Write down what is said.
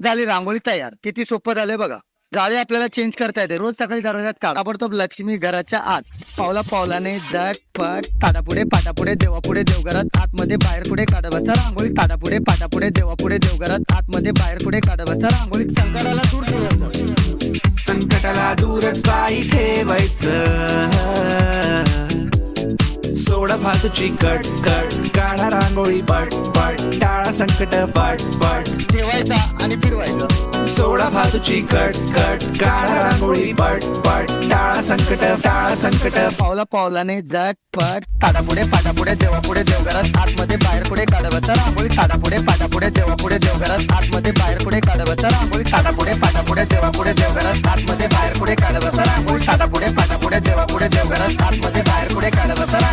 झाली रांगोळी तयार. किती सोपं झालंय बघा. जाळी आपल्याला चेंज करता येते. रोज सकाळी दरवाजात काढ. ताबडतोब लक्ष्मी घराच्या आत. पावला पावलाने झटपट ताडापुढे पाटापुढे देवापुढे देवघरात आतमध्ये बाहेर पुढे काढत बसा रांगोळी. ताडापुढे पाटापुढे देवापुढे देवघरात आतमध्ये बाहेर पुढे काढत बसा रांगोळी. संकटाला दूर ठेवायचं. संकटाला दूरच बाई ठेवायचं. सोडा फालतूची कट कट, काढा रांगोळी पट पट, टाळा संकट फट फट. ठेवायचा आणि फिरवायचं. सोडा फालतूची कट कट, काढा रांगोळी पट पट, टाळा संकट. पावला पावलाने झटपट ताडापुढे पाटापुढे देवापुढे देवघरात आतमध्ये बाहेर पुढे काढत बसा रांगोळी. ताडापुढे पाटापुढे देवापुढे देवघरात आतमध्ये बाहेर पुढे काढत बसा रांगोळी. ताडापुढे पाटापुढे देवापुढे देवघरात आतमध्ये बाहेर पुढे काढत बसा रांगोळी. ताडापुढे पाटापुढे देवापुढे देवघरात आतमध्ये बाहेर पुढे काढत बसा रांगोळी.